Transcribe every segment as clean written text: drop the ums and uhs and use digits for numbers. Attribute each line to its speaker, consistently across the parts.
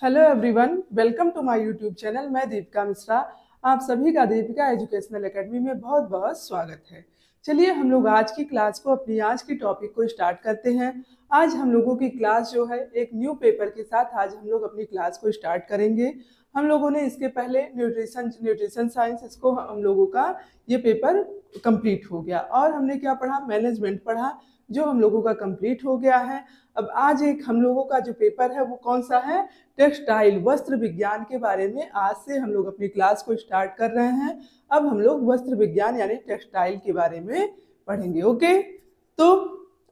Speaker 1: Hello everyone, welcome to my YouTube channel. मैं दीपिका मिश्रा। आप सभी का दीपिका एजुकेशनल एकेडमी में बहुत बहुत स्वागत है। चलिए हम लोग आज की क्लास को अपनी आज की टॉपिक को स्टार्ट करते हैं। आज हम लोगों की क्लास जो है एक न्यू पेपर के साथ आज हम लोग अपनी क्लास को स्टार्ट करेंगे। हम लोगों ने इसके पहले न्यूट्रिशन साइंस इसको हम लोगों का ये पेपर कंप्लीट हो गया और हमने क्या पढ़ा, मैनेजमेंट पढ़ा जो हम लोगों का कंप्लीट हो गया है। अब आज एक हम लोगों का जो पेपर है वो कौन सा है, टेक्सटाइल वस्त्र विज्ञान के बारे में आज से हम लोग अपनी क्लास को स्टार्ट कर रहे हैं। अब हम लोग वस्त्र विज्ञान यानी टेक्सटाइल के बारे में पढ़ेंगे। ओके, तो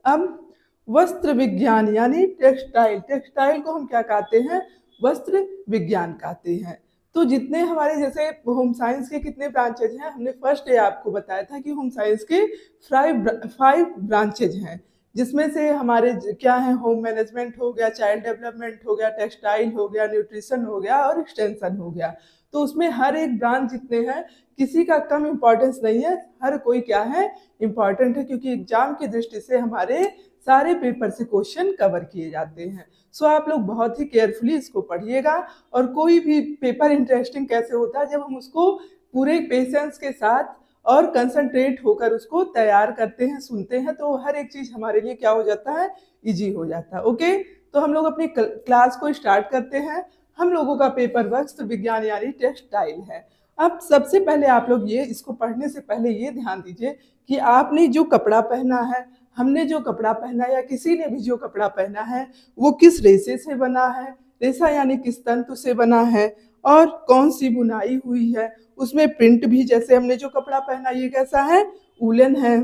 Speaker 1: अब वस्त्र विज्ञान यानी टेक्सटाइल, टेक्सटाइल को हम क्या कहते हैं, वस्त्र विज्ञान कहते हैं। तो जितने हमारे जैसे होम साइंस के कितने ब्रांचेज हैं, हमने फर्स्ट डे आपको बताया था कि होम साइंस के 5 ब्रांचेज हैं, जिसमें से हमारे क्या है, होम मैनेजमेंट हो गया, चाइल्ड डेवलपमेंट हो गया, टेक्सटाइल हो गया, न्यूट्रिशन हो गया और एक्सटेंशन हो गया। तो उसमें हर एक ब्रांच जितने हैं किसी का कम इम्पोर्टेंस नहीं है, हर कोई क्या है, इम्पोर्टेंट है, क्योंकि एग्जाम की दृष्टि से हमारे सारे पेपर से क्वेश्चन कवर किए जाते हैं। सो आप लोग बहुत ही केयरफुली इसको पढ़िएगा। और कोई भी पेपर इंटरेस्टिंग कैसे होता है, जब हम उसको पूरे पेशेंस के साथ और कंसंट्रेट होकर उसको तैयार करते हैं, सुनते हैं, तो हर एक चीज हमारे लिए क्या हो जाता है, इजी हो जाता है। ओके, तो हम लोग अपनी क्लास को स्टार्ट करते हैं। हम लोगों का पेपर वस्त्र विज्ञान यानी टेक्सटाइल है। अब सबसे पहले आप लोग ये इसको पढ़ने से पहले ये ध्यान दीजिए कि आपने जो कपड़ा पहना है, हमने जो कपड़ा पहना या किसी ने भी जो कपड़ा पहना है वो किस रेशे से बना है, रेशा यानी किस तंतु से बना है और कौन सी बुनाई हुई है, उसमें प्रिंट भी, जैसे हमने जो कपड़ा पहना ये कैसा है, वूलन है,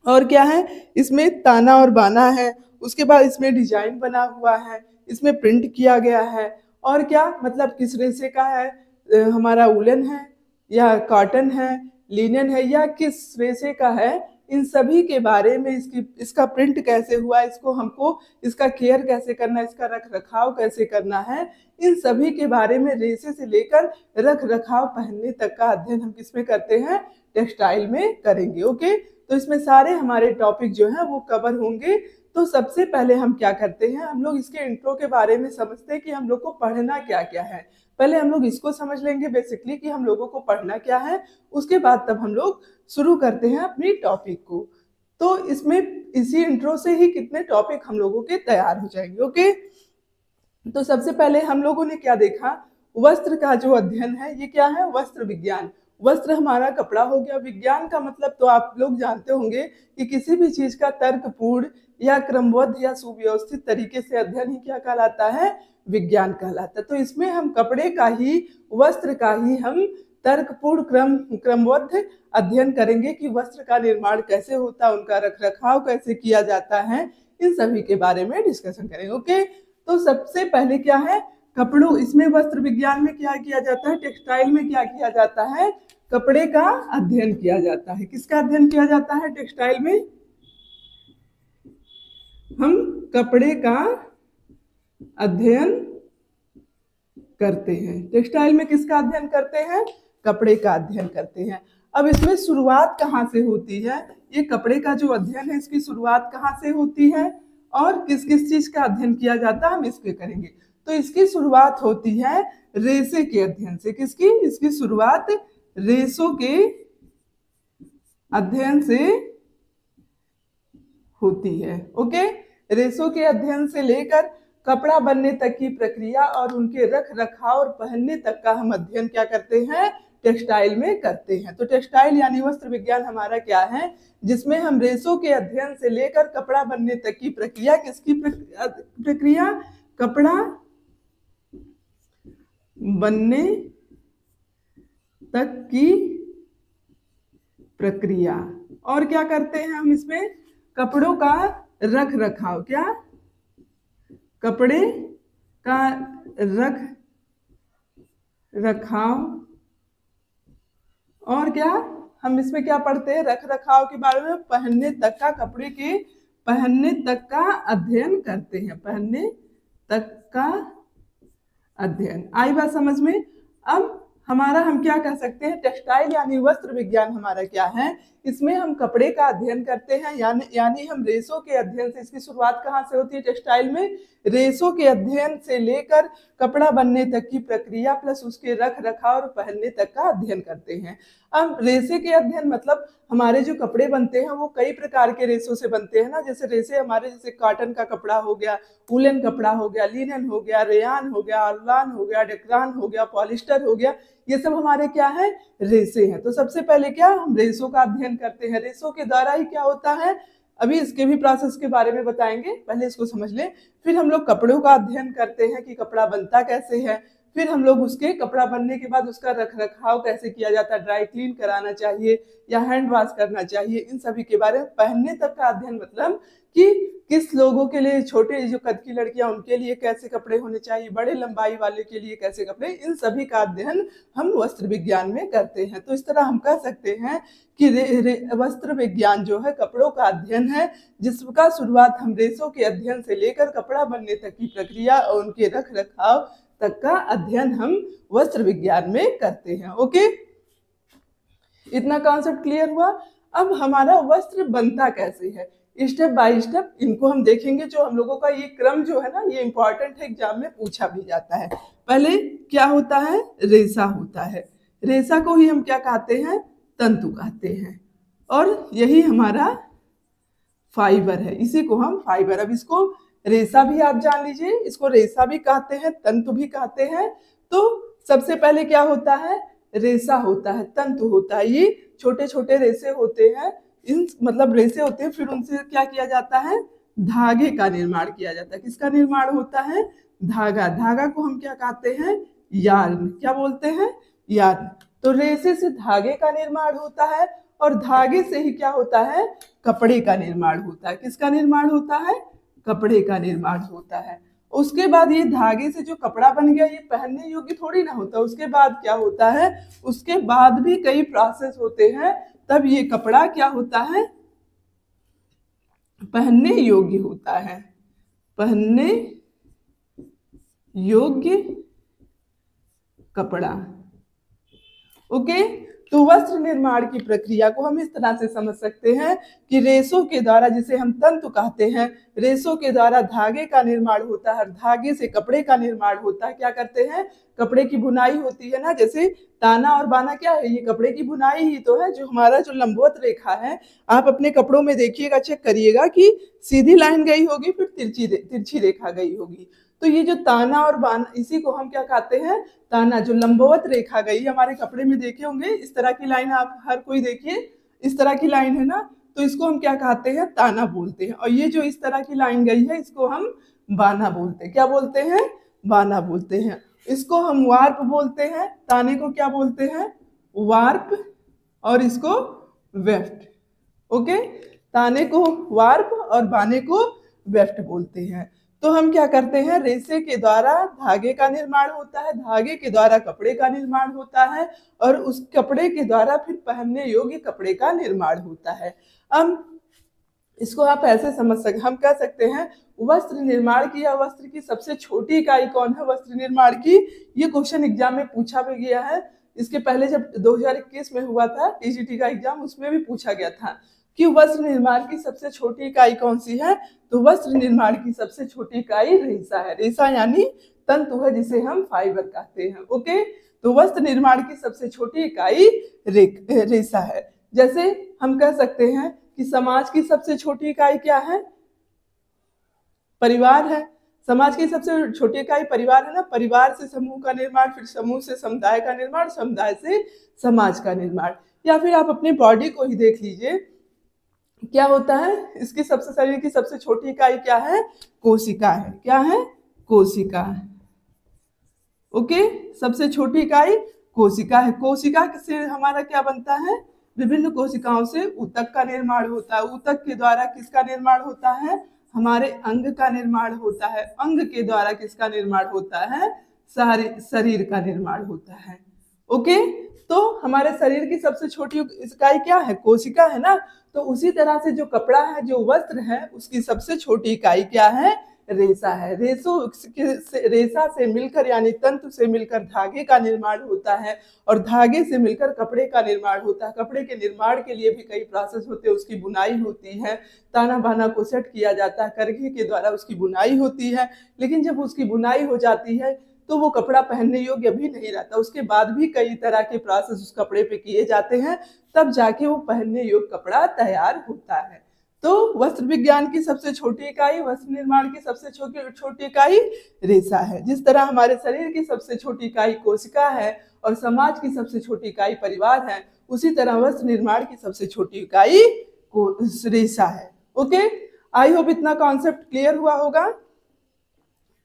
Speaker 1: और क्या है, इसमें ताना और बाना है, उसके बाद इसमें डिजाइन बना हुआ है, इसमें प्रिंट किया गया है, और क्या मतलब किस रेशे का है, हमारा वूलन है या कॉटन है, लिनन है या किस रेशे का है, इन सभी के बारे में, इसका प्रिंट कैसे हुआ, इसको हमको इसका केयर कैसे करना है, इसका रख रखाव कैसे करना है, इन सभी के बारे में रेशे से लेकर रख रखाव पहनने तक का अध्ययन हम किसमें करते हैं, टेक्सटाइल में करेंगे। ओके, तो इसमें सारे हमारे टॉपिक जो है वो कवर होंगे। तो सबसे पहले हम क्या करते हैं, हम लोग इसके इंट्रो के बारे में समझते हैं कि हम लोग को पढ़ना क्या क्या है। पहले हम लोग इसको समझ लेंगे बेसिकली कि हम लोगों को पढ़ना क्या है, उसके बाद तब हम लोग शुरू करते हैं अपनी टॉपिक को। तो इसमें इसी इंट्रो से ही कितने टॉपिक हम लोगों के तैयार हो जाएंगे। ओके, तो सबसे पहले हम लोगों ने क्या देखा, वस्त्र का जो अध्ययन है ये क्या है, वस्त्र विज्ञान। वस्त्र हमारा कपड़ा हो गया, विज्ञान का मतलब तो आप लोग जानते होंगे कि किसी भी चीज का तर्कपूर्ण या क्रमबद्ध या सुव्यवस्थित तरीके से अध्ययन ही क्या कहलाता है, विज्ञान कहलाता है। तो इसमें हम कपड़े का ही, वस्त्र का ही हम तर्कपूर्ण क्रमबद्ध अध्ययन करेंगे कि वस्त्र का निर्माण कैसे होता है, उनका रख रखाव कैसे किया जाता है, इन सभी के बारे में डिस्कशन करेंगे। ओके, तो सबसे पहले क्या है, कपड़ों, इसमें वस्त्र विज्ञान में क्या किया जाता है, टेक्सटाइल में क्या किया जाता है, कपड़े का अध्ययन किया जाता है। किसका अध्ययन किया जाता है टेक्सटाइल में, हम कपड़े का अध्ययन करते हैं। टेक्सटाइल में किसका अध्ययन करते हैं, कपड़े का अध्ययन करते हैं। अब इसमें शुरुआत कहाँ से होती है, ये कपड़े का जो अध्ययन है इसकी शुरुआत कहाँ से होती है और किस किस चीज का अध्ययन किया जाता है, हम इसके करेंगे। तो इसकी शुरुआत होती है रेशे के अध्ययन से। किसकी, इसकी शुरुआत रेशों के अध्ययन से होती है। ओके, रेशों के अध्ययन से लेकर कपड़ा बनने तक की प्रक्रिया और उनके रख रखाव और पहनने तक का हम अध्ययन क्या करते हैं, टेक्सटाइल में करते हैं। तो टेक्सटाइल यानी वस्त्र विज्ञान हमारा क्या है, जिसमें हम रेशों के अध्ययन से लेकर कपड़ा बनने तक की प्रक्रिया, किसकी प्रक्रिया, कपड़ा बनने तक की प्रक्रिया, और क्या करते हैं हम इसमें, कपड़ों का रख रखाव, क्या, कपड़े का रख रखाव, और क्या हम इसमें क्या पढ़ते हैं, रख रखाव के बारे में, पहनने तक का, कपड़े के पहनने तक का अध्ययन करते हैं, पहनने तक का अध्ययन। आई बात समझ में। अब हमारा हम क्या कह सकते हैं, टेक्सटाइल यानी वस्त्र विज्ञान हमारा क्या है, इसमें हम कपड़े का अध्ययन करते हैं, यानी हम रेशों के अध्ययन से, इसकी शुरुआत कहाँ से होती है टेक्सटाइल में, रेशों के अध्ययन से लेकर कपड़ा बनने तक की प्रक्रिया प्लस उसके रख रखाव और पहनने तक का अध्ययन करते हैं। अब रेशे के अध्ययन मतलब हमारे जो कपड़े बनते हैं वो कई प्रकार के रेशों से बनते हैं ना, जैसे रेशे हमारे जैसे कॉटन का कपड़ा हो गया, वूलन कपड़ा हो गया, लिनन हो गया, रेयान हो गया, अरलान हो गया, डेक्रान हो गया, पॉलिस्टर हो गया, ये सब हमारे क्या है, रेशे हैं। तो सबसे पहले क्या हम रेशों का अध्ययन करते हैं। रेशों के द्वारा ही क्या होता है, अभी इसके भी प्रोसेस के बारे में बताएंगे, पहले इसको समझ लें। फिर हम लोग कपड़ों का अध्ययन करते हैं कि कपड़ा बनता कैसे है। फिर हम लोग उसके कपड़ा बनने के बाद उसका रख रखाव कैसे किया जाता है, ड्राई क्लीन कराना चाहिए या हैंड वॉश करना चाहिए, इन सभी के बारे में। पहनने तक का अध्ययन मतलब कि किस लोगों के लिए, छोटे जो कद की लड़कियां उनके लिए कैसे कपड़े होने चाहिए, बड़े लंबाई वाले के लिए कैसे कपड़े, इन सभी का अध्ययन हम वस्त्र विज्ञान में करते हैं। तो इस तरह हम कह सकते हैं कि वस्त्र विज्ञान जो है कपड़ों का अध्ययन है, जिसका शुरुआत हम रेशों के अध्ययन से लेकर कपड़ा बनने तक की प्रक्रिया और उनके रख रखाव तक का अध्ययन हम वस्त्र विज्ञान में करते हैं। ओके, इतना कॉन्सेप्ट क्लियर हुआ। अब हमारा वस्त्र बनता कैसे है, स्टेप बाय स्टेप इनको हम देखेंगे। जो हम लोगों का ये क्रम जो है ना, ये इंपॉर्टेंट है, एग्जाम में पूछा भी जाता है। पहले क्या होता है, रेशा होता है। रेशा को ही हम क्या कहते हैं, तंतु कहते हैं, और यही हमारा फाइबर है, इसी को हम फाइबर। अब इसको रेशा भी आप जान लीजिए, इसको रेशा भी कहते हैं, तंतु भी कहते हैं। तो सबसे पहले क्या होता है, रेशा होता है, तंतु होता है। ये छोटे छोटे रेशे होते हैं, इन मतलब रेशे होते हैं, फिर उनसे क्या किया जाता है, धागे का निर्माण किया जाता है। किसका निर्माण होता है, धागा। धागा को हम क्या कहते हैं, यार्न। क्या बोलते हैं, यार्न। तो रेशे से धागे का निर्माण होता है, और धागे से ही क्या होता है, कपड़े का निर्माण होता है। किसका निर्माण होता है, कपड़े का निर्माण होता है। उसके बाद ये धागे से जो कपड़ा बन गया, ये पहनने योग्य थोड़ी ना होता। उसके बाद क्या होता है, उसके बाद भी कई प्रोसेस होते हैं, तब ये कपड़ा क्या होता है, पहनने योग्य होता है। पहनने योग्य कपड़ा। ओके, तो वस्त्र निर्माण की प्रक्रिया को हम इस तरह से समझ सकते हैं कि रेशों के द्वारा, जिसे हम तंतु कहते हैं, रेशों के द्वारा धागे का निर्माण होता है, धागे से कपड़े का निर्माण होता है। क्या करते हैं, कपड़े की बुनाई होती है ना, जैसे ताना और बाना क्या है, ये कपड़े की बुनाई ही तो है। जो हमारा जो लंबवत रेखा है, आप अपने कपड़ों में देखिएगा, चेक करिएगा कि सीधी लाइन गई होगी, फिर तिरछी रेखा गई होगी। तो ये जो ताना और बाना, इसी को हम क्या कहते हैं, ताना। जो लंबवत रेखा गई हमारे कपड़े में देखे होंगे, इस तरह की लाइन आप हर कोई देखिए, इस तरह की लाइन है ना, तो इसको हम क्या कहते हैं, ताना बोलते हैं। और ये जो इस तरह की लाइन गई है, इसको हम बाना बोलते हैं। क्या बोलते हैं, बाना बोलते हैं। इसको हम वार्प बोलते हैं। ताने को क्या बोलते हैं, वार्प, और इसको वेफ्ट। ओके, ताने को वार्प और बाने को वेफ्ट बोलते हैं। तो हम क्या करते हैं, रेशे के द्वारा धागे का निर्माण होता है, धागे के द्वारा कपड़े का निर्माण होता है, और उस कपड़े के द्वारा फिर पहनने योग्य कपड़े का निर्माण होता है। अब इसको आप ऐसे समझ सकते, हम कह सकते हैं वस्त्र निर्माण की या वस्त्र की सबसे छोटी इकाई कौन है, वस्त्र निर्माण की। ये क्वेश्चन एग्जाम में पूछा भी गया है। इसके पहले जब 2021 में हुआ था टीजीटी का एग्जाम, उसमें भी पूछा गया था कि वस्त्र निर्माण की सबसे छोटी इकाई कौन सी है। तो वस्त्र निर्माण की सबसे छोटी इकाई रेशा है। रेशा यानी तंतु है, जिसे हम फाइबर कहते हैं। ओके, तो वस्त्र निर्माण की सबसे छोटी इकाई रेशा है। जैसे हम कह सकते हैं कि समाज की सबसे छोटी इकाई क्या है, परिवार है। समाज की सबसे छोटी इकाई परिवार है ना। परिवार से समूह का निर्माण, फिर समूह से समुदाय का निर्माण, समुदाय से समाज का निर्माण। या फिर आप अपने बॉडी को ही देख लीजिए, क्या होता है, इसकी सबसे, शरीर की सबसे छोटी इकाई क्या है, कोशिका है। क्या है, कोशिका। ओके, सबसे छोटी इकाई कोशिका है। कोशिका से हमारा क्या बनता है, विभिन्न कोशिकाओं से ऊतक का निर्माण होता है। ऊतक के द्वारा किसका निर्माण होता है, हमारे अंग का निर्माण होता है। अंग के द्वारा किसका निर्माण होता है, शरीर का निर्माण होता है। ओके, तो हमारे शरीर की सबसे छोटी इकाई क्या है, कोशिका है ना। तो उसी तरह से जो कपड़ा है, जो वस्त्र है, उसकी सबसे छोटी इकाई क्या है, रेशा है। रेशा से मिलकर यानी तंतु से मिलकर धागे का निर्माण होता है और धागे से मिलकर कपड़े का निर्माण होता है। कपड़े के निर्माण के लिए भी कई प्रोसेस होते हैं, उसकी बुनाई होती है, ताना बाना को सेट किया जाता है, करघे के द्वारा उसकी बुनाई होती है। लेकिन जब उसकी बुनाई हो जाती है तो वो कपड़ा पहनने योग्य भी नहीं रहता, उसके बाद भी कई तरह के प्रोसेस उस कपड़े पे किए जाते हैं, तब जाके वो पहनने योग्य कपड़ा तैयार होता है। तो वस्त्र विज्ञान की सबसे छोटी इकाई, वस्त्र निर्माण की सबसे छोटी इकाई रेशा है। जिस तरह हमारे शरीर की सबसे छोटी इकाई कोशिका है और समाज की सबसे छोटी इकाई परिवार है, उसी तरह वस्त्र निर्माण की सबसे छोटी इकाई रेशा है। ओके, आई होप इतना कॉन्सेप्ट क्लियर हुआ होगा।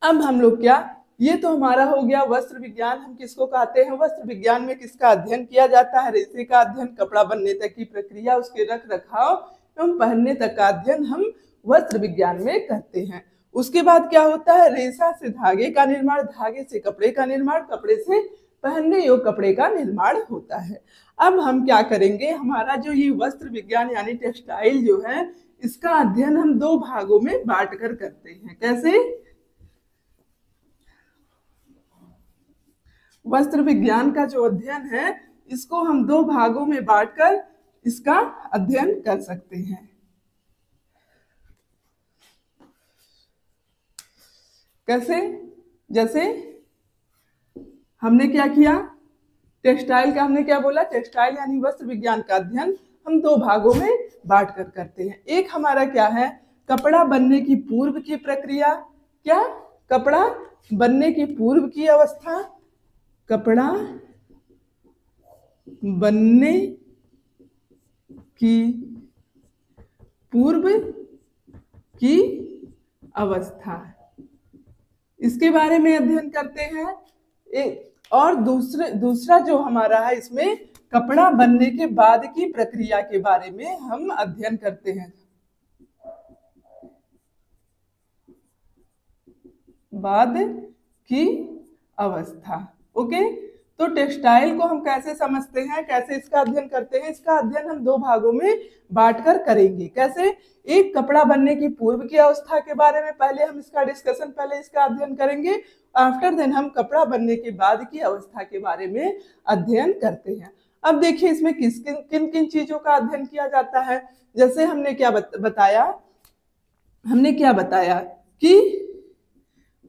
Speaker 1: अब हम लोग क्या, ये तो हमारा हो गया वस्त्र विज्ञान। हम किसको कहते हैं? वस्त्र विज्ञान में किसका अध्ययन किया जाता है? रेशे का अध्ययन। कपड़ा बनने तक की प्रक्रिया, उसके रख रखाव एवं पहनने तक का अध्ययन हम वस्त्र विज्ञान में करते हैं। उसके बाद क्या होता है? रेशा से धागे का निर्माण, धागे से कपड़े का निर्माण, कपड़े से पहनने योग्य कपड़े का निर्माण होता है। अब हम क्या करेंगे, हमारा जो ये वस्त्र विज्ञान यानी टेक्सटाइल जो है, इसका अध्ययन हम दो भागों में बांट कर करते हैं। कैसे? वस्त्र विज्ञान का जो अध्ययन है, इसको हम दो भागों में बांटकर इसका अध्ययन कर सकते हैं। कैसे? जैसे हमने क्या किया, टेक्सटाइल का हमने क्या बोला, टेक्सटाइल यानी वस्त्र विज्ञान का अध्ययन हम दो भागों में बांट कर करते हैं। एक हमारा क्या है, कपड़ा बनने की पूर्व की प्रक्रिया। क्या? कपड़ा बनने की पूर्व की अवस्था, कपड़ा बनने की पूर्व की अवस्था, इसके बारे में अध्ययन करते हैं। और दूसरा जो हमारा है, इसमें कपड़ा बनने के बाद की प्रक्रिया के बारे में हम अध्ययन करते हैं। बाद की अवस्था। ओके, तो टेक्सटाइल को हम कैसे समझते हैं, कैसे इसका अध्ययन करते हैं? इसका अध्ययन हम दो भागों में बांटकर करेंगे। कैसे? एक कपड़ा बनने की पूर्व की अवस्था के बारे में पहले हम इसका डिस्कशन, पहले इसका अध्ययन करेंगे। आफ्टर देन हम कपड़ा बनने के बाद की अवस्था के बारे में अध्ययन करते हैं। अब देखिए इसमें किन किन चीजों का अध्ययन किया जाता है। जैसे हमने क्या बताया, हमने क्या बताया कि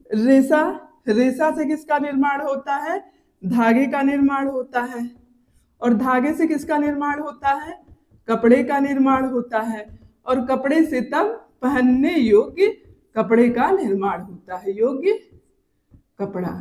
Speaker 1: रेशा से किसका निर्माण होता है? धागे का निर्माण होता है। और धागे से किसका निर्माण होता है? कपड़े का निर्माण होता है। और कपड़े से तब पहनने योग्य कपड़े का निर्माण होता है, योग्य कपड़ा।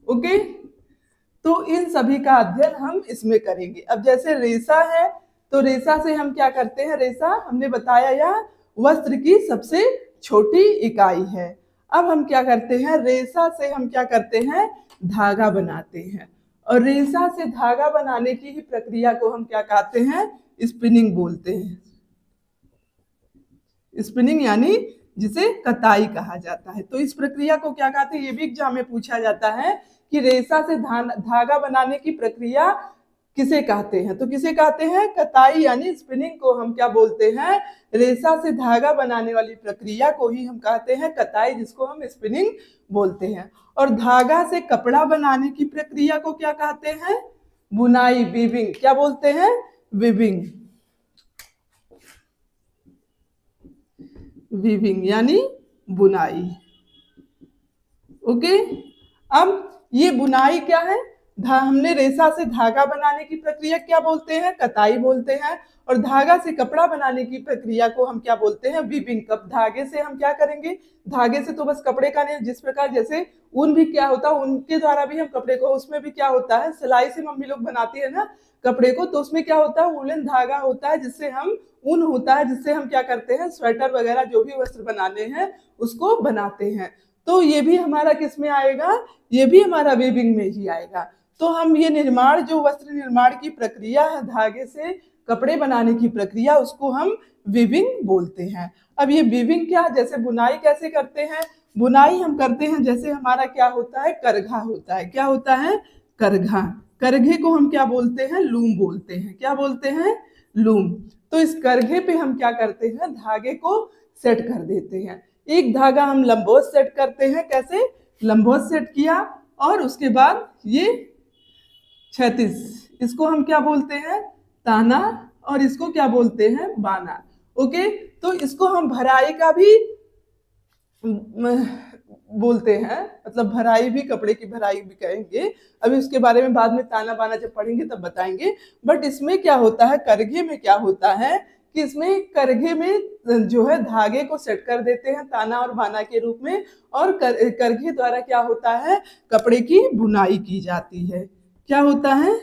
Speaker 1: ओके, तो इन सभी का अध्ययन हम इसमें करेंगे। अब जैसे रेशा है, तो रेशा से हम क्या करते हैं? रेशा हमने बताया यह वस्त्र की सबसे छोटी इकाई है। अब हम क्या करते हैं, रेशा से हम क्या करते हैं? धागा बनाते हैं। और रेशा से धागा बनाने की ही प्रक्रिया को हम क्या कहते हैं? स्पिनिंग बोलते हैं। स्पिनिंग यानी जिसे कताई कहा जाता है। तो इस प्रक्रिया को क्या कहते हैं? ये भी एग्जाम में पूछा जाता है कि रेशा से धागा बनाने की प्रक्रिया किसे कहते हैं? तो किसे कहते हैं? कताई यानी स्पिनिंग को हम क्या बोलते हैं? रेशा से धागा बनाने वाली प्रक्रिया को ही हम कहते हैं कताई, जिसको हम स्पिनिंग बोलते हैं। और धागा से कपड़ा बनाने की प्रक्रिया को क्या कहते हैं? बुनाई, वीविंग। क्या बोलते हैं? वीविंग। वीविंग यानी बुनाई। ओके, अब ये बुनाई क्या है? हमने रेशा से धागा बनाने की प्रक्रिया क्या बोलते हैं? कताई बोलते हैं। और धागा से कपड़ा बनाने की प्रक्रिया को हम क्या बोलते हैं? वीविंग। कब धागे से हम क्या करेंगे? धागे से तो बस कपड़े का नहीं, जिस प्रकार जैसे ऊन भी क्या होता है, उनके द्वारा भी हम कपड़े को, उसमें भी क्या होता है, सिलाई से मम्मी लोग बनाती है ना कपड़े को, तो उसमें क्या होता है? वूलन धागा होता है, जिससे हम ऊन होता है, जिससे हम क्या करते हैं? स्वेटर वगैरह जो भी वस्त्र बनाने हैं उसको बनाते हैं। तो ये भी हमारा किस में आएगा? ये भी हमारा वीविंग में ही आएगा। तो हम ये निर्माण, जो वस्त्र निर्माण की प्रक्रिया है, धागे से कपड़े बनाने की प्रक्रिया, उसको हम वीविंग बोलते हैं। अब ये वीविंग क्या, जैसे बुनाई कैसे करते हैं? बुनाई हम करते हैं, जैसे हमारा क्या होता है? करघा होता है। क्या होता है? करघा। करघे को हम क्या बोलते हैं? लूम बोलते हैं। क्या बोलते हैं? लूम। तो इस करघे पे हम क्या करते हैं? धागे को सेट कर देते हैं। एक धागा हम लंबवत सेट करते हैं, कैसे लंबवत सेट किया, और उसके बाद ये क्षैतिज, इसको हम क्या बोलते हैं ताना, और इसको क्या बोलते हैं बाना। ओके, तो इसको हम भराई का भी बोलते हैं, मतलब भराई भी, कपड़े की भराई भी कहेंगे। अभी उसके बारे में बाद में ताना बाना जब पढ़ेंगे तब बताएंगे। बट इसमें क्या होता है, करघे में क्या होता है कि इसमें करघे में जो है धागे को सेट कर देते हैं ताना और बाना के रूप में, और करघे द्वारा क्या होता है कपड़े की बुनाई की जाती है। क्या होता है,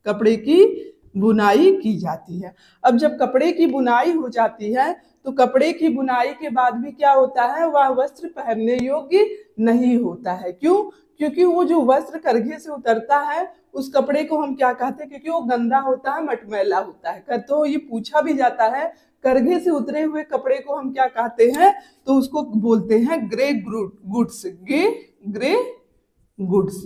Speaker 1: कपड़े की बुनाई की जाती है। अब जब कपड़े की बुनाई हो जाती है तो कपड़े की बुनाई के बाद भी क्या होता है, वह वस्त्र पहनने योग्य नहीं होता है। क्यों? क्योंकि वो जो वस्त्र करघे से उतरता है उस कपड़े को हम क्या कहते हैं, क्योंकि वो गंदा होता है, मटमैला होता है। तो ये पूछा भी जाता है करघे से उतरे हुए कपड़े को हम क्या कहते हैं, तो उसको बोलते हैं ग्रे गुड्स, ग्रे गुड्स।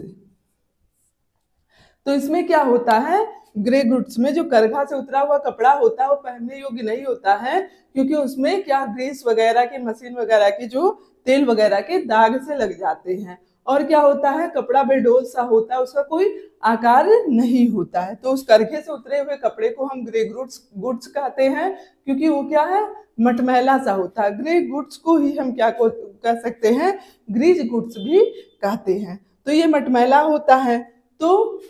Speaker 1: तो इसमें क्या होता है, ग्रे गुड्स में जो करघा से उतरा हुआ कपड़ा होता है वो पहनने योग्य नहीं होता है, क्योंकि उसमें क्या ग्रीस वगैरह के, मशीन वगैरह के जो तेल वगैरह के दाग से लग जाते हैं। और क्या होता है, कपड़ा बेडोल सा होता है, उसका कोई आकार नहीं होता है। तो उस करघे से उतरे हुए कपड़े को हम ग्रे गुड्स कहते हैं, क्योंकि वो क्या है मटमैला सा होता है। ग्रे गुड्स को ही हम क्या कह सकते हैं, ग्रीज गुड्स भी कहते हैं। तो ये मटमैला होता है। तो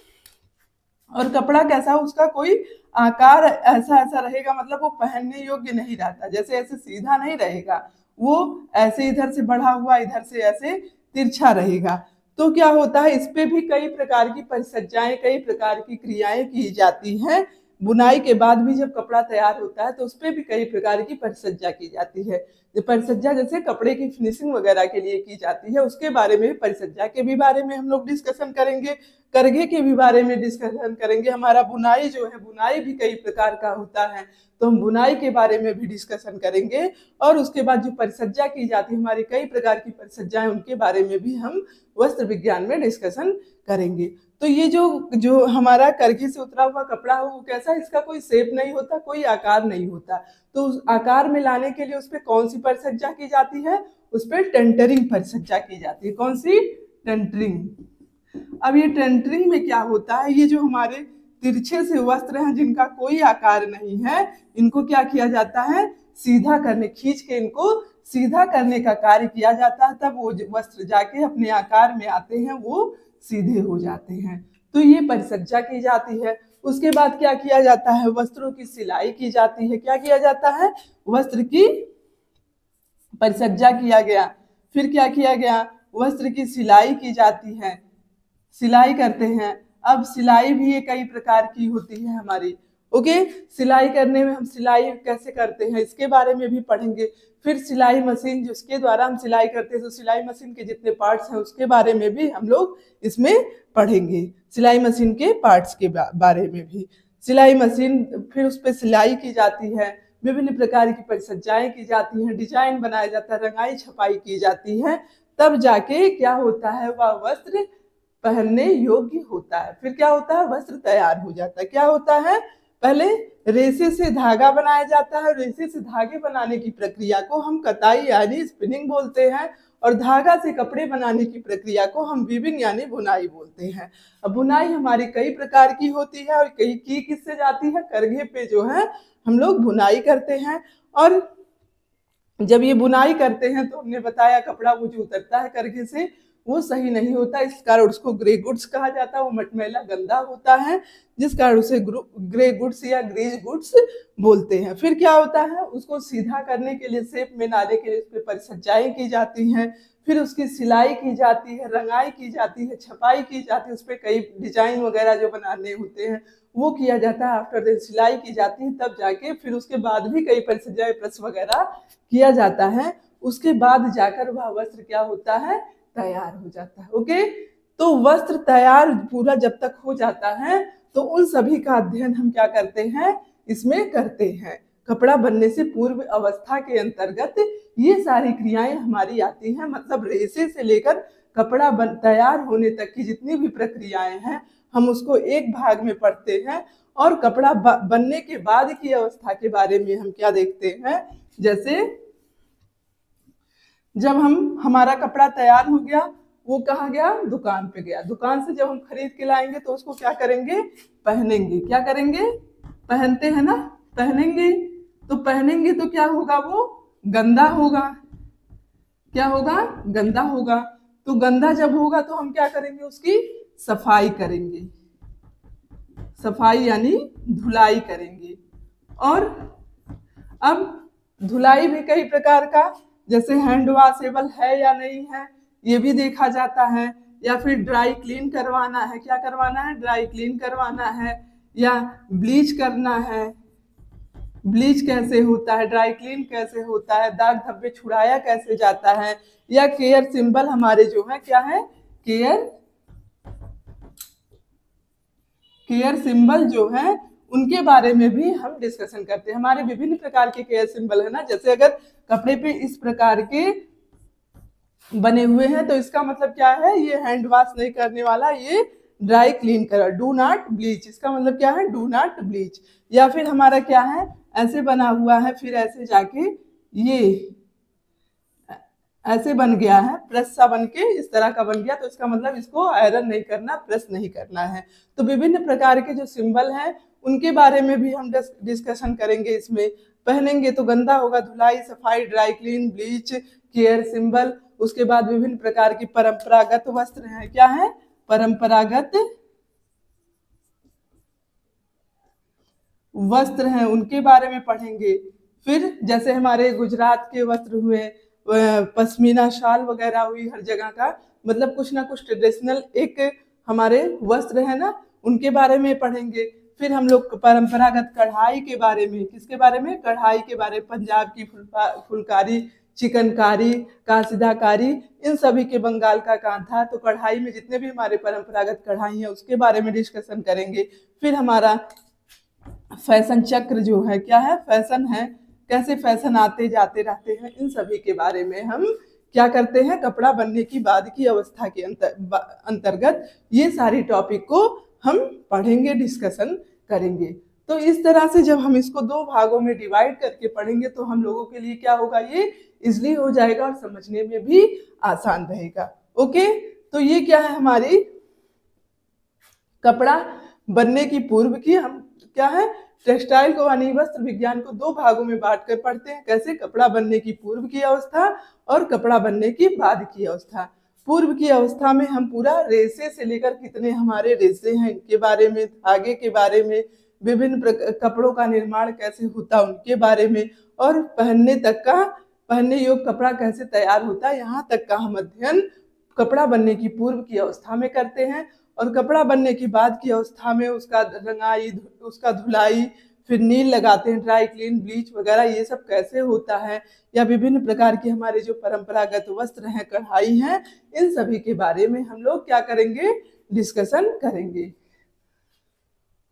Speaker 1: और कपड़ा कैसा, उसका कोई आकार ऐसा ऐसा रहेगा, मतलब वो पहनने योग्य नहीं रहता, जैसे ऐसे सीधा नहीं रहेगा, वो ऐसे इधर से बढ़ा हुआ, इधर से ऐसे तिरछा रहेगा। तो क्या होता है, इस पे भी कई प्रकार की परिसज्जाएं, कई प्रकार की क्रियाएं की जाती हैं। बुनाई के बाद भी जब कपड़ा तैयार होता है तो उस पे भी कई प्रकार की परिसज्जा की जाती है। परिसज्जा जैसे कपड़े की फिनिशिंग वगैरह के लिए की जाती है, उसके बारे में, परिसज्जा के भी बारे में हम लोग डिस्कशन करेंगे, करघे के भी बारे में डिस्कशन करेंगे। हमारा बुनाई जो है, बुनाई भी कई प्रकार का होता है, तो हम बुनाई के बारे में भी डिस्कशन करेंगे। और उसके बाद जो परिसज्जा की जाती है, हमारी कई प्रकार की परिसज्जाएं, उनके बारे में भी हम वस्त्र विज्ञान में डिस्कशन करेंगे। तो ये जो हमारा करघे से उतरा हुआ कपड़ा हो वो कैसा, इसका कोई शेप नहीं होता, कोई आकार नहीं होता। तो उस आकार में लाने के लिए उस पर कौन सी परिसज्जा की जाती है, उस पर टेंटरिंग परिसज्जा की जाती है। कौन सी, टेंटरिंग। अब ये टेंटरिंग में क्या होता है, ये जो हमारे तिरछे से वस्त्र हैं जिनका कोई आकार नहीं है, इनको क्या किया जाता है, सीधा करने, खींच के इनको सीधा करने का कार्य किया जाता है, तब वो वस्त्र जाके अपने आकार में आते हैं, वो सीधे हो जाते हैं। तो ये परिसज्जा की जाती है। उसके बाद क्या किया जाता है, वस्त्रों की सिलाई की जाती है। क्या किया जाता है, वस्त्र की परिसज्जा किया गया, फिर क्या किया गया, वस्त्र की सिलाई की जाती है, सिलाई करते हैं। अब सिलाई भी ये कई प्रकार की होती है हमारी। ओके, सिलाई करने में हम सिलाई कैसे करते हैं इसके बारे में भी पढ़ेंगे। फिर सिलाई मशीन जिसके द्वारा हम सिलाई करते हैं, तो सिलाई मशीन के जितने पार्ट्स हैं उसके बारे में भी हम लोग इसमें पढ़ेंगे, सिलाई मशीन के पार्ट्स के बारे में भी। सिलाई मशीन, फिर उस पर सिलाई की जाती है, विभिन्न प्रकार की परिसज्जाएं की जाती हैं, डिजाइन बनाया जाता है, रंगाई छपाई की जाती है, तब जाके क्या होता है, वह वस्त्र पहनने योग्य होता है। फिर क्या होता है, वस्त्र तैयार हो जाता है। क्या होता है, पहले रेशे से धागा बनाया जाता है, रेशे से धागे बनाने की प्रक्रिया को हम कताई यानी स्पिनिंग बोलते हैं, और धागा से कपड़े बनाने की प्रक्रिया को हम वीविंग यानी बुनाई बोलते हैं। अब बुनाई हमारी कई प्रकार की होती है, और कई की किससे जाती है, करघे पे जो है हम लोग बुनाई करते हैं। और जब ये बुनाई करते हैं तो हमने बताया कपड़ा वो जो उतरता है करघे से वो सही नहीं होता, इस कारण उसको ग्रे गुड्स कहा जाता है, वो मटमैला गंदा होता है, जिस कारण उसे ग्रे गुड्स या ग्रीज गुड्स बोलते हैं। फिर क्या होता है, उसको सीधा करने के लिए, शेप में लाने के लिए उस पर परिसज्जाएं की जाती हैं, फिर उसकी सिलाई की जाती है, रंगाई की जाती है, छपाई की जाती है, उस पर कई डिजाइन वगैरह जो बनाने होते हैं वो किया जाता है। आफ्टर द सिलाई की जाती है, तब जाके फिर उसके बाद भी कई परिसज्जाएं, प्रेस वगैरह किया जाता है, उसके बाद जाकर वह वस्त्र क्या होता है, तैयार हो जाता है। ओके, तो वस्त्र तैयार पूरा जब तक हो जाता है तो उन सभी का अध्ययन हम क्या करते हैं, इसमें करते हैं। कपड़ा बनने से पूर्व अवस्था के अंतर्गत ये सारी क्रियाएं हमारी आती हैं, मतलब रेशे से लेकर कपड़ा तैयार होने तक की जितनी भी प्रक्रियाएं हैं हम उसको एक भाग में पढ़ते हैं। और कपड़ा बनने के बाद की अवस्था के बारे में हम क्या देखते हैं, जैसे जब हमारा कपड़ा तैयार हो गया, वो कहाँ गया? दुकान पे गया। दुकान से जब हम खरीद के लाएंगे तो उसको क्या करेंगे? पहनेंगे। क्या करेंगे? पहनते हैं ना, पहनेंगे। तो पहनेंगे तो क्या होगा? वो गंदा होगा। क्या होगा? गंदा होगा। तो गंदा जब होगा तो हम क्या करेंगे? उसकी सफाई करेंगे। सफाई यानी धुलाई करेंगे। और अब धुलाई भी कई प्रकार का, जैसे हैंड वॉशेबल है या नहीं है ये भी देखा जाता है, या फिर ड्राई क्लीन करवाना है। क्या करवाना है? ड्राई क्लीन करवाना है, या ब्लीच करना है। ब्लीच कैसे होता है, ड्राई क्लीन कैसे होता है, दाग धब्बे छुड़ाया कैसे जाता है, या केयर सिंबल हमारे जो है क्या है? केयर सिंबल जो है उनके बारे में भी हम डिस्कशन करते हैं। हमारे विभिन्न प्रकार के केयर सिंबल है ना, जैसे अगर कपड़े पे इस प्रकार के बने हुए हैं तो इसका मतलब क्या है? ये हैंड वॉश नहीं करने वाला, ये ड्राई क्लीन कर, डू नॉट ब्लीच। इसका मतलब क्या है? Do not bleach. या फिर हमारा क्या है? ऐसे बना हुआ है, फिर ऐसे जाके ये ऐसे बन गया है, प्रेस सा बन के इस तरह का बन गया, तो इसका मतलब इसको आयरन नहीं करना, प्रेस नहीं करना है। तो विभिन्न प्रकार के जो सिंबल हैं उनके बारे में भी हम डिस्कशन करेंगे इसमें। पहनेंगे तो गंदा होगा, धुलाई, सफाई, dry clean, bleach, care symbol. उसके बाद विभिन्न प्रकार की परंपरागत वस्त्र हैं। क्या है? परंपरागत वस्त्र हैं, उनके बारे में पढ़ेंगे। फिर जैसे हमारे गुजरात के वस्त्र हुए, पश्मीना शाल वगैरह हुई, हर जगह का मतलब कुछ ना कुछ ट्रेडिशनल एक हमारे वस्त्र है ना, उनके बारे में पढ़ेंगे। फिर हम लोग परंपरागत कढ़ाई के बारे में, किसके बारे में? कढ़ाई के बारे में। पंजाब की फुलकारी, चिकनकारी, कासिदाकारी, इन सभी के, बंगाल का कांथा। तो कढ़ाई में जितने भी हमारे परंपरागत कढ़ाई है उसके बारे में डिस्कशन करेंगे। फिर हमारा फैशन चक्र जो है, क्या है? फैशन है, कैसे फैशन आते जाते रहते हैं, इन सभी के बारे में हम क्या करते हैं? कपड़ा बनने की बाद की अवस्था के अंतर्गत ये सारी टॉपिक को हम पढ़ेंगे, डिस्कशन करेंगे। तो इस तरह से जब हम इसको दो भागों में डिवाइड करके पढ़ेंगे तो हम लोगों के लिए क्या होगा? ये इजली हो जाएगा और समझने में भी आसान रहेगा। ओके, तो ये क्या है? हमारी कपड़ा बनने की पूर्व की, हम क्या है? टेक्सटाइल को यानी वस्त्र विज्ञान को दो भागों में बांटकर पढ़ते हैं। कैसे? कपड़ा बनने की पूर्व की अवस्था और कपड़ा बनने की बाद की अवस्था। पूर्व की अवस्था में हम पूरा रेशे से लेकर कितने हमारे रेशे हैं इनके बारे में, धागे के बारे में, विभिन्न कपड़ों का निर्माण कैसे होता उनके बारे में, और पहनने तक का, पहनने योग्य कपड़ा कैसे तैयार होता है, यहाँ तक का हम अध्ययन कपड़ा बनने की पूर्व की अवस्था में करते हैं। और कपड़ा बनने की बाद की अवस्था में उसका रंगाई, उसका धुलाई, फिर नील लगाते हैं, ड्राई क्लीन, ब्लीच वगैरह, ये सब कैसे होता है, या विभिन्न प्रकार के हमारे जो परंपरागत वस्त्र हैं, कढ़ाई हैं, इन सभी के बारे में हम लोग क्या करेंगे? डिस्कशन करेंगे।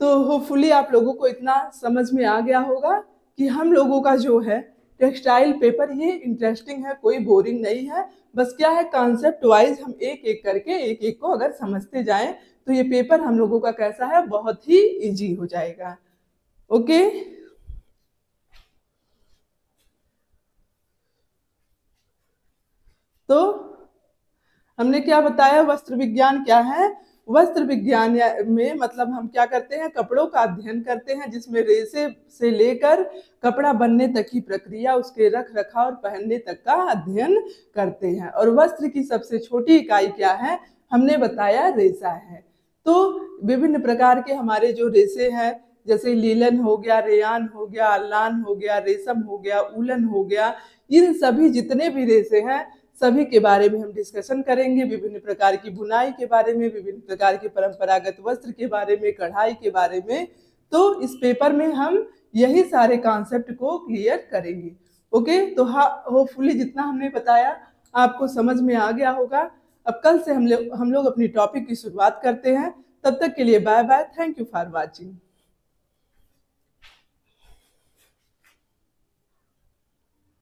Speaker 1: तो होपफुली आप लोगों को इतना समझ में आ गया होगा कि हम लोगों का जो है टेक्सटाइल पेपर ये इंटरेस्टिंग है, कोई बोरिंग नहीं है। बस क्या है? कॉन्सेप्ट वाइज हम एक एक करके, एक एक को अगर समझते जाएं तो ये पेपर हम लोगों का कैसा है? बहुत ही इजी हो जाएगा। ओके, तो हमने क्या बताया? वस्त्र विज्ञान क्या है? वस्त्र विज्ञान में मतलब हम क्या करते हैं? कपड़ों का अध्ययन करते हैं, जिसमें रेशे से लेकर कपड़ा बनने तक की प्रक्रिया, उसके रख रखाव और पहनने तक का अध्ययन करते हैं। और वस्त्र की सबसे छोटी इकाई क्या है? हमने बताया रेशा है। तो विभिन्न प्रकार के हमारे जो रेशे हैं, जैसे लीलन हो गया, रेयान हो गया, अल्लान हो गया, रेशम हो गया, उलन हो गया, इन सभी जितने भी रेशे हैं सभी के बारे में हम डिस्कशन करेंगे। विभिन्न प्रकार की बुनाई के बारे में, विभिन्न प्रकार के परंपरागत वस्त्र के बारे में, कढ़ाई के बारे में। तो इस पेपर में हम यही सारे कॉन्सेप्ट को क्लियर करेंगे। ओके, तो होपफुली जितना हमने बताया आपको समझ में आ गया होगा। अब कल से हम लोग अपनी टॉपिक की शुरुआत करते हैं। तब तक के लिए bye bye, thank you for watching.